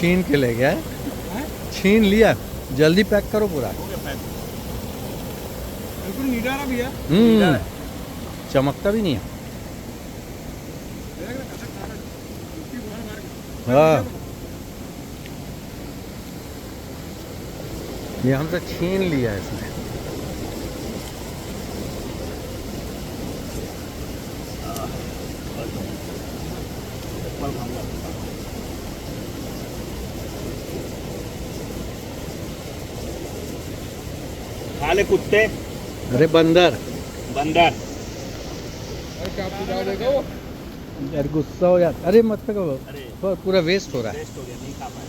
छीन के ले गया है, छीन लिया। जल्दी पैक करो पूरा। बिल्कुल निडारा भैया। चमकता भी नहीं है। हाँ, ये हमसे छीन लिया है इसने। काले कुत्ते। अरे बंदर बंदर। क्या पूजा देगा वो? यार गुस्सा हो जाता। अरे मत फेंको, पूरा वेस्ट हो रहा है। वेस्ट हो गया, नहीं खा पाया,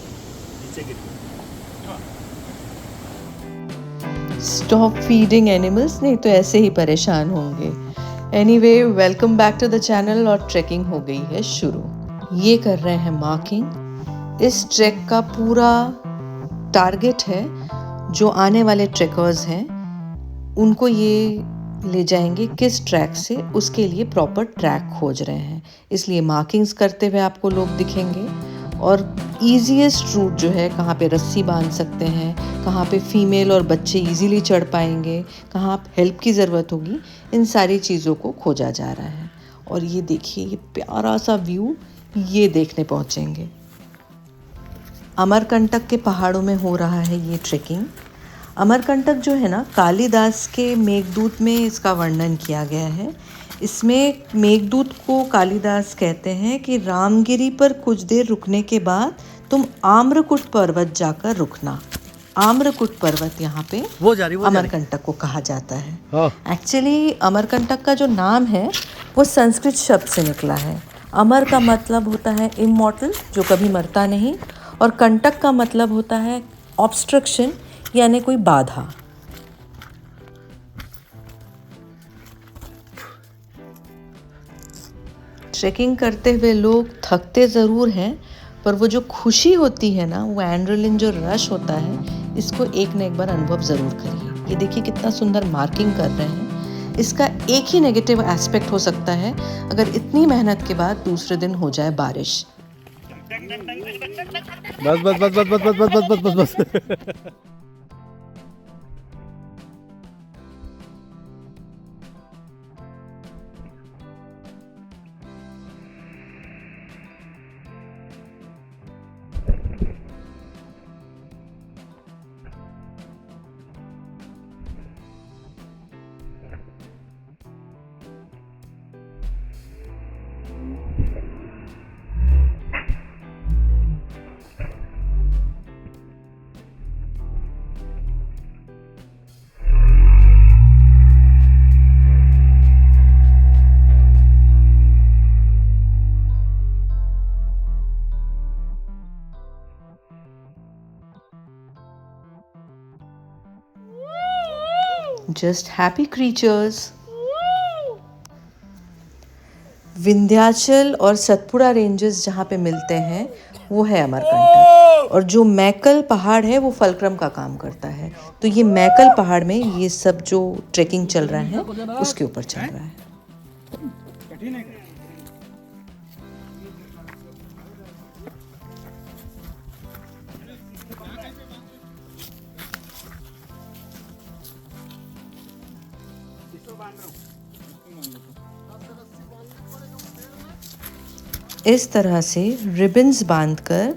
नीचे गिर गया। स्टॉप फीडिंग एनिमल्स, नहीं तो ऐसे ही परेशान होंगे। Anyway, welcome back to the channel. और ट्रैकिंग हो गई है शुरू। ये कर रहे हैं मार्किंग। इस ट्रैक का पूरा टारगेट है, जो आने वाले ट्रैकर्स हैं उनको ये ले जाएंगे किस ट्रैक से, उसके लिए प्रॉपर ट्रैक खोज रहे हैं। इसलिए मार्किंग्स करते हुए आपको लोग दिखेंगे। और ईजीएस्ट रूट जो है, कहाँ पे रस्सी बांध सकते हैं, कहाँ पे फीमेल और बच्चे इजीली चढ़ पाएंगे, कहाँ हेल्प की ज़रूरत होगी, इन सारी चीज़ों को खोजा जा रहा है। और ये देखिए, ये प्यारा सा व्यू ये देखने पहुँचेंगे। अमरकंटक के पहाड़ों में हो रहा है ये ट्रेकिंग। अमरकंटक जो है ना, कालिदास के मेघदूत में इसका वर्णन किया गया है। इसमें मेघदूत को कालिदास कहते हैं कि रामगिरी पर कुछ देर रुकने के बाद तुम आम्रकुट पर्वत जाकर रुकना। आम्रकुट पर्वत यहाँ पे अमरकंटक को कहा जाता है। एक्चुअली अमरकंटक का जो नाम है वो संस्कृत शब्द से निकला है। अमर का मतलब होता है इमॉर्टल, जो कभी मरता नहीं, और कंटक का मतलब होता है ऑब्स्ट्रक्शन, यानी कोई बाधा। ट्रेकिंग करते हुए लोग थकते ज़रूर हैं, पर वो जो खुशी होती है ना, वो एड्रेनलिन जो रश होता है, इसको एक न एक बार अनुभव ज़रूर करिए। ये देखिए कितना सुंदर मार्किंग कर रहे हैं। इसका एक ही नेगेटिव एस्पेक्ट हो सकता है, अगर इतनी मेहनत के बाद दूसरे दिन हो जाए बारिश। बस बस बस बस बस बस बस बस बस बस। Just happy creatures. विंध्याचल और सतपुड़ा रेंजेस जहाँ पे मिलते हैं वो है अमरकंटक, और जो मैकल पहाड़ है वो फलक्रम का काम करता है। तो ये मैकल पहाड़ में ये सब जो ट्रेकिंग चल रहा है उसके ऊपर चल रहा है। इस तरह से रिबन्स बांधकर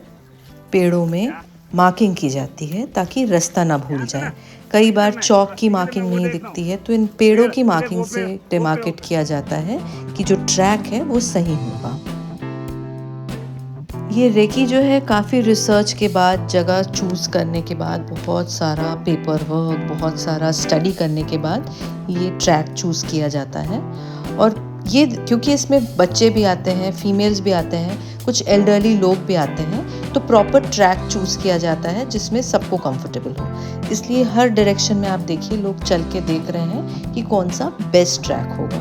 पेड़ों में मार्किंग की जाती है ताकि रास्ता ना भूल जाए। कई बार चौक की मार्किंग नहीं दिखती है, तो इन पेड़ों की मार्किंग से डिमार्केट किया जाता है कि जो ट्रैक है वो सही होगा। ये रेकी जो है, काफ़ी रिसर्च के बाद, जगह चूज़ करने के बाद, बहुत सारा पेपर वर्क, बहुत सारा स्टडी करने के बाद ये ट्रैक चूज़ किया जाता है। और ये क्योंकि इसमें बच्चे भी आते हैं, फीमेल्स भी आते हैं, कुछ एल्डरली लोग भी आते हैं, तो प्रॉपर ट्रैक चूज़ किया जाता है जिसमें सबको कंफर्टेबल हो। इसलिए हर डायरेक्शन में आप देखिए लोग चल के देख रहे हैं कि कौन सा बेस्ट ट्रैक होगा।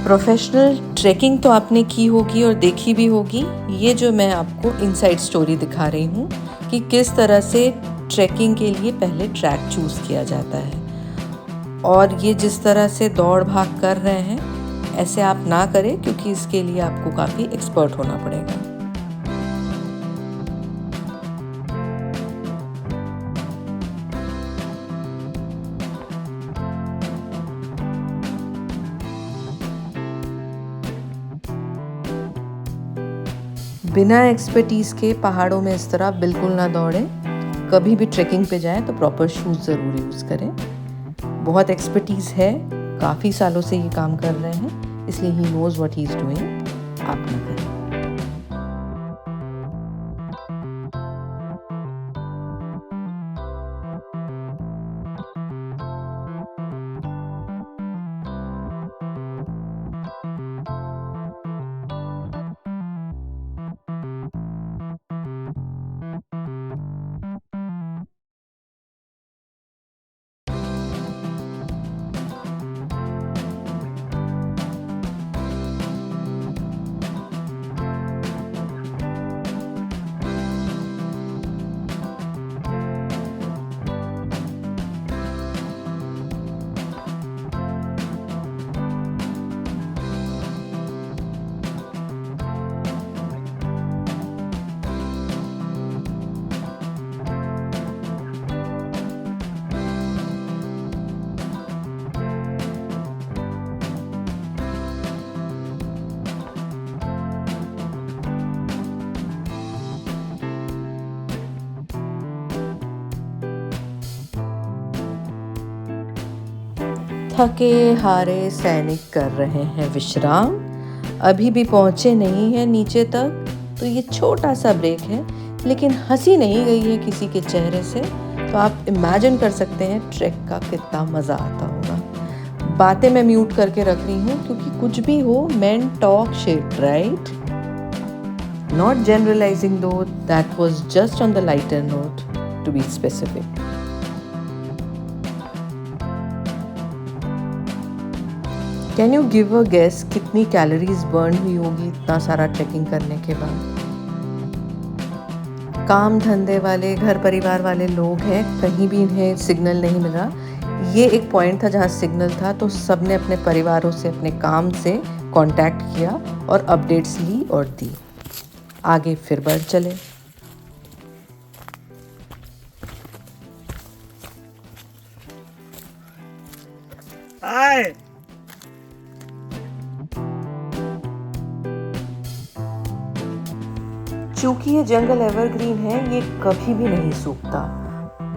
प्रोफेशनल ट्रैकिंग तो आपने की होगी और देखी भी होगी। ये जो मैं आपको इनसाइड स्टोरी दिखा रही हूँ कि किस तरह से ट्रैकिंग के लिए पहले ट्रैक चूज़ किया जाता है। और ये जिस तरह से दौड़ भाग कर रहे हैं, ऐसे आप ना करें, क्योंकि इसके लिए आपको काफ़ी एक्सपर्ट होना पड़ेगा। बिना एक्सपर्टीज़ के पहाड़ों में इस तरह बिल्कुल ना दौड़ें। कभी भी ट्रैकिंग पे जाएं तो प्रॉपर शूज़ ज़रूर यूज़ करें। बहुत एक्सपर्टीज़ है, काफ़ी सालों से ये काम कर रहे हैं, इसलिए he knows what he is doing. आप ना करें। थके हारे सैनिक कर रहे हैं विश्राम। अभी भी पहुँचे नहीं हैं नीचे तक, तो ये छोटा सा ब्रेक है, लेकिन हंसी नहीं गई है किसी के चेहरे से। तो आप इमेजिन कर सकते हैं ट्रैक का कितना मज़ा आता होगा। बातें मैं म्यूट करके रख रही हूँ क्योंकि कुछ भी हो, men talk shit, right? Not generalizing though, that was just on the lighter note, to be specific. Can you give a guess कितनी कैलोरीज बर्न हुई होगी इतना सारा ट्रैकिंग करने के बाद? काम धंधे वाले, घर परिवार वाले लोग हैं, कहीं भी इन्हें सिग्नल नहीं मिल रहा। ये एक पॉइंट था जहाँ सिग्नल था, तो सब ने अपने परिवारों से, अपने काम से कांटेक्ट किया और अपडेट्स ली और दी। आगे फिर बढ़ चले। हाय चूँकि ये जंगल एवरग्रीन है, ये कभी भी नहीं सूखता।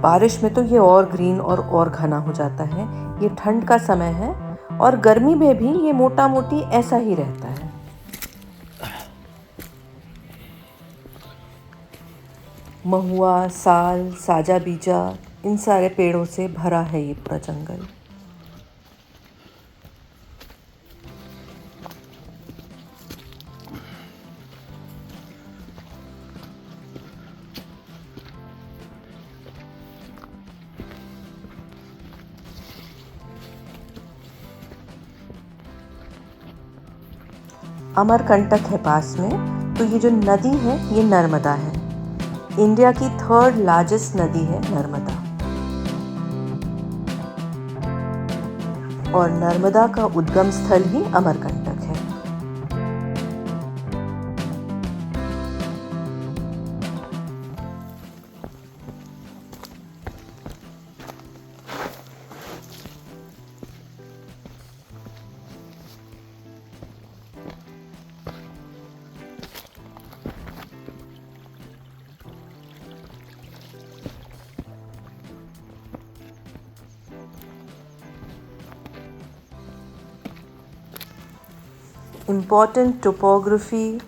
बारिश में तो ये और ग्रीन और घना हो जाता है। ये ठंड का समय है और गर्मी में भी ये मोटा मोटी ऐसा ही रहता है। महुआ, साल, साजा बीजा, इन सारे पेड़ों से भरा है ये पूरा जंगल। अमरकंटक है पास में। तो ये जो नदी है ये नर्मदा है। इंडिया की 3rd लार्जेस्ट नदी है नर्मदा। और नर्मदा का उद्गम स्थल ही अमरकंटक है। इम्पॉर्टेंट टोपोग्राफी,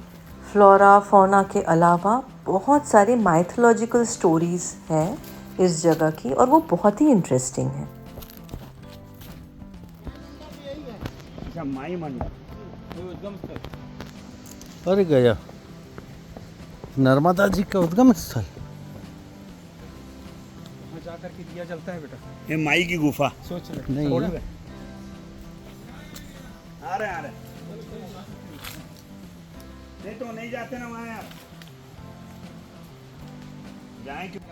फ्लोरा, फौना के अलावा बहुत सारे माइथोलॉजिकल स्टोरीज़ हैं इस जगह की, और वो बहुत ही इंटरेस्टिंग है। अच्छा, माई मंदिर अरे गया नर्मदा जी का उद्गम स्थल। जा करके दिया जलता है बेटा। ये माई की गुफा। सोच ले नहीं थोड़ा है। है। आ रहे नहीं तो नहीं जाते ना वहाँ यार। जाए क्यों?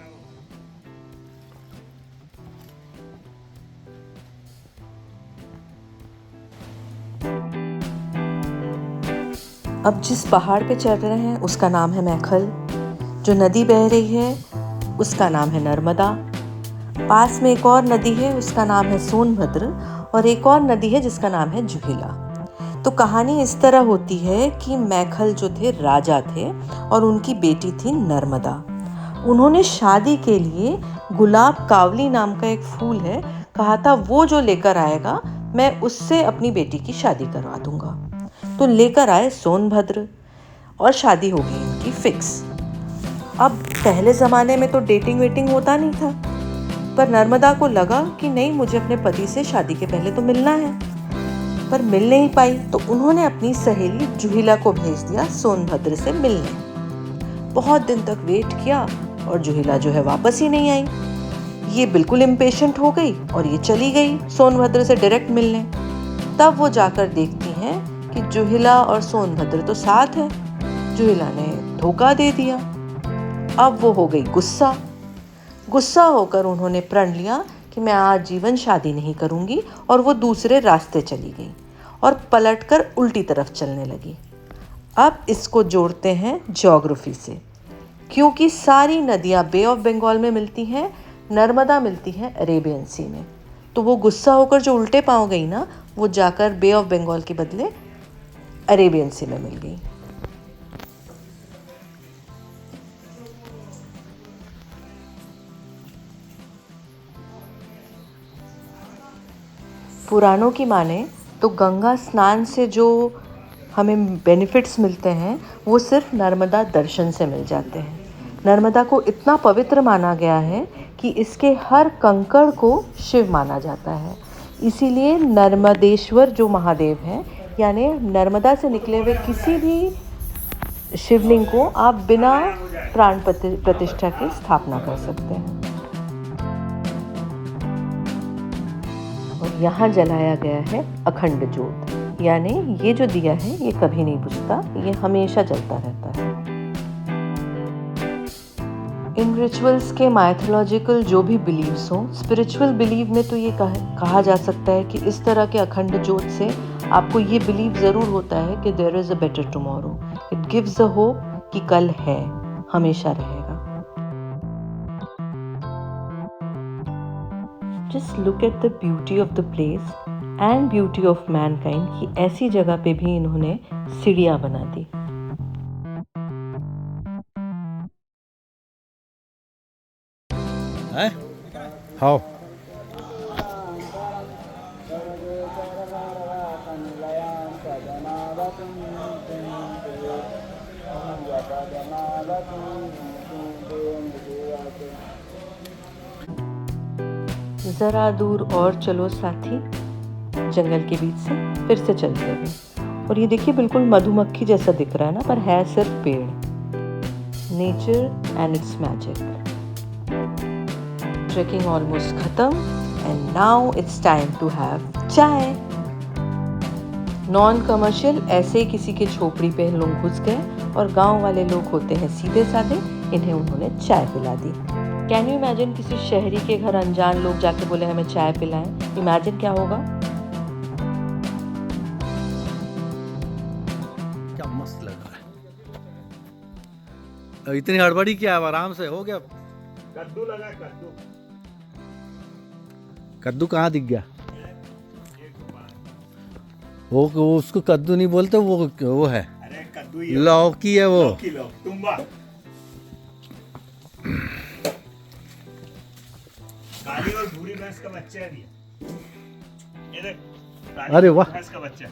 अब जिस पहाड़ पे चढ़ रहे हैं उसका नाम है मैखल। जो नदी बह रही है उसका नाम है नर्मदा। पास में एक और नदी है, उसका नाम है सोनभद्र, और एक और नदी है जिसका नाम है जुहिला। तो कहानी इस तरह होती है कि मैखल जो थे राजा थे और उनकी बेटी थी नर्मदा। उन्होंने शादी के लिए गुलाब कावली नाम का एक फूल है, कहा था वो जो लेकर आएगा मैं उससे अपनी बेटी की शादी करवा दूंगा। तो लेकर आए सोनभद्र और शादी हो गई इनकी फिक्स। अब पहले ज़माने में तो डेटिंग वेटिंग होता नहीं था, पर नर्मदा को लगा कि नहीं, मुझे अपने पति से शादी के पहले तो मिलना है, पर मिल नहीं पाई। तो उन्होंने अपनी सहेली जुहिला को भेज दिया सोनभद्र से मिलने। बहुत दिन तक वेट किया और जुहिला जो है वापस ही नहीं आई। ये बिल्कुल इम्पेशेंट हो गई और ये चली गई सोनभद्र से डायरेक्ट मिलने। तब वो जाकर देखती हैं कि जुहिला और सोनभद्र तो साथ है। जुहिला ने धोखा दे दिया। अब वो हो गई गुस्सा होकर उन्होंने प्रण लिया कि मैं आजीवन शादी नहीं करूंगी, और वो दूसरे रास्ते चली गई और पलटकर उल्टी तरफ चलने लगी। अब इसको जोड़ते हैं ज्योग्राफी से, क्योंकि सारी नदियां बे ऑफ बंगाल में मिलती हैं, नर्मदा मिलती है अरेबियन सी में। तो वो गुस्सा होकर जो उल्टे पांव गई ना, वो जाकर बे ऑफ बंगाल के बदले अरेबियन सी में मिल गई। पुराणों की माने तो गंगा स्नान से जो हमें बेनिफिट्स मिलते हैं वो सिर्फ नर्मदा दर्शन से मिल जाते हैं। नर्मदा को इतना पवित्र माना गया है कि इसके हर कंकड़ को शिव माना जाता है। इसीलिए नर्मदेश्वर जो महादेव हैं, यानी नर्मदा से निकले हुए किसी भी शिवलिंग को आप बिना प्राण प्रतिष्ठा की स्थापना कर सकते हैं। और यहाँ जलाया गया है अखंड ज्योत, यानी ये जो दिया है ये कभी नहीं बुझता, ये हमेशा जलता रहता है। इन रिचुअल्स के माइथोलॉजिकल जो भी बिलीव्स हों, स्पिरिचुअल बिलीव में तो ये कहा जा सकता है कि इस तरह के अखंड ज्योत से आपको ये बिलीव ज़रूर होता है कि there is a better tomorrow. It gives a hope कि कल है, हमेशा रहेगा। Just look at the beauty of the place and beauty of mankind कि ऐसी जगह पे भी इन्होंने सीढ़ियाँ बना दी। हाउ जरा दूर और चलो साथी, जंगल के बीच से फिर से चलते हुए। और ये देखिए बिल्कुल मधुमक्खी जैसा दिख रहा है ना, पर है सिर्फ पेड़। Nature and it's magic. Trekking almost खत्म and now it's time to have chai. Non commercial ऐसे ही किसी के झोपड़ी पे लोग घुस गए और गांव वाले लोग होते हैं सीधे साधे, इन्हें उन्होंने चाय पिला दी। कैन यू इमेजिन किसी शहरी के घर अनजान लोग जाके बोले हमें चाय पिलाएं? इमेजिन क्या होगा। क्या मस्त लग रहा है। इतनी हड़बड़ी क्या है, आराम से हो गया। कद्दू लगा, कद्दू कद्दू कहाँ दिख गया? वो उसको कद्दू नहीं बोलते, वो है, अरे कद्दू लौकी है वो। लौकी, तुम्बा। काली और भूरी भैंस का बच्चा है ये देख, काली अरे वाह, भैंस का बच्चा।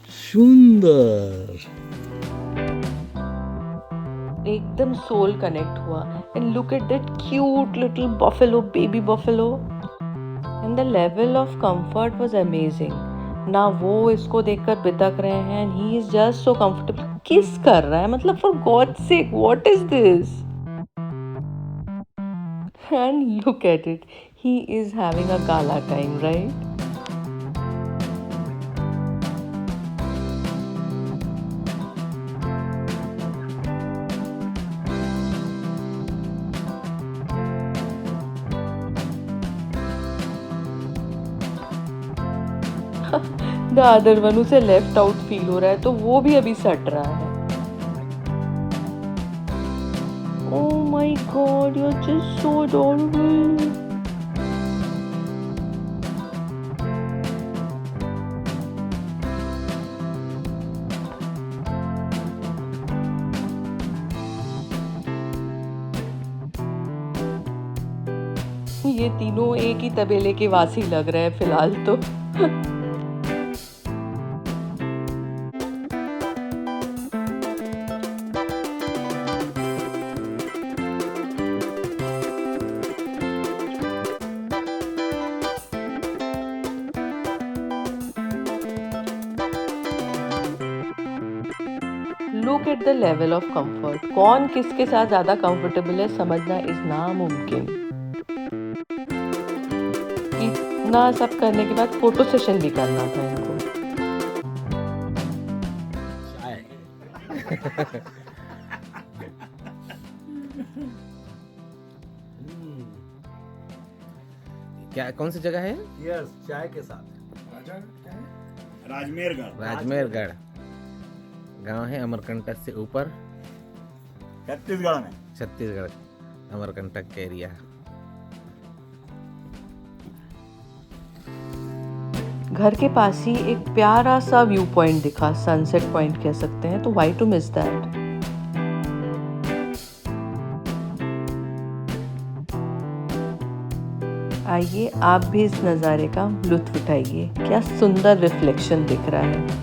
सुंदर, एकदम सोल कनेक्ट हुआ। And look at that cute little buffalo, baby buffalo, and the level of comfort was amazing. ना वो इसको देखकर बितक रहे हैं, and he is just so comfortable. किस कर रहा है, मतलब for God sake, what is this? And look at it, he is having a gala time, right? The other one, उसे लेफ्ट आउट फील हो रहा है, तो वो भी अभी सट रहा है। Oh my God, you are just so adorable. ये तीनों एक ही तबेले के वासी लग रहे हैं फिलहाल तो। Look at the level of comfort. कौन किसके साथ ज्यादा कंफर्टेबल है समझना इज नामुमकिन। इतना सब करने के बाद फोटो सेशन भी करना था इनको। क्या कौन सी जगह है? यस, चाय के साथ। राजमेरगढ़। राजमेरगढ़ गांव है अमरकंटक से ऊपर, छत्तीसगढ़ में। छत्तीसगढ़ अमरकंटक के एरिया। घर के पास ही एक प्यारा सा व्यू पॉइंट दिखा, सनसेट पॉइंट कह सकते हैं, तो व्हाई टू मिस दैट। आइए आप भी इस नज़ारे का लुत्फ उठाइए। क्या सुंदर रिफ्लेक्शन दिख रहा है।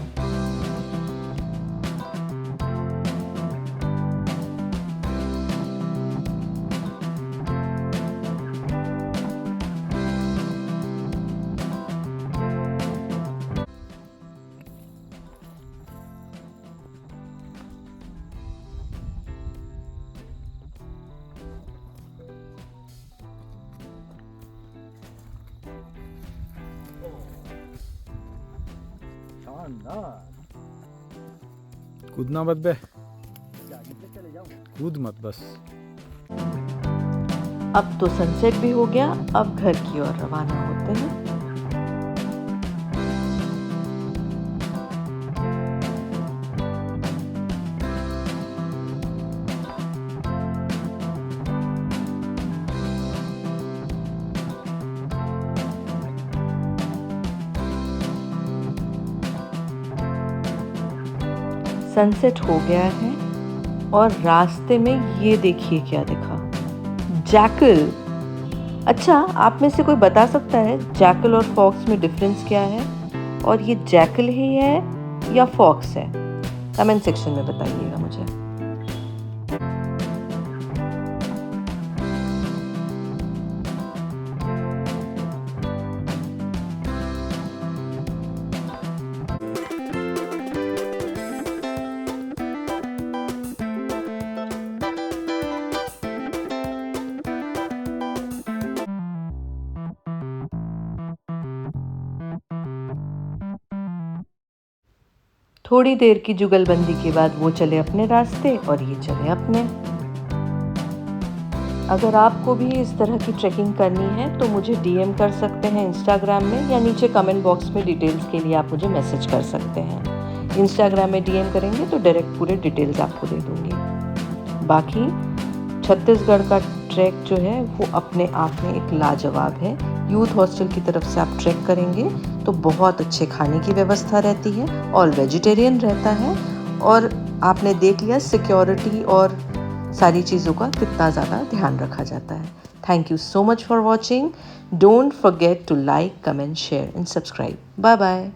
कूदना मत बे, कूद मत बस। अब तो सनसेट भी हो गया, अब घर की ओर रवाना होते हैं। सनसेट हो गया है और रास्ते में ये देखिए क्या दिखा, जैकल। अच्छा, आप में से कोई बता सकता है जैकल और फॉक्स में डिफरेंस क्या है, और ये जैकल ही है या फॉक्स है? कमेंट सेक्शन में बताइएगा मुझे। थोड़ी देर की जुगलबंदी के बाद वो चले अपने रास्ते और ये चले अपने। अगर आपको भी इस तरह की ट्रैकिंग करनी है तो मुझे डीएम कर सकते हैं इंस्टाग्राम में, या नीचे कमेंट बॉक्स में डिटेल्स के लिए आप मुझे मैसेज कर सकते हैं। इंस्टाग्राम में डीएम करेंगे तो डायरेक्ट पूरे डिटेल्स आपको दे दूँगी। बाकी छत्तीसगढ़ का ट्रैक जो है वो अपने आप में एक लाजवाब है। यूथ हॉस्टल की तरफ से आप ट्रैक करेंगे तो बहुत अच्छे खाने की व्यवस्था रहती है, ऑल वेजिटेरियन रहता है, और आपने देख लिया सिक्योरिटी और सारी चीज़ों का कितना ज़्यादा ध्यान रखा जाता है। Thank you so much for watching. Don't forget to like, comment, share and subscribe. Bye bye.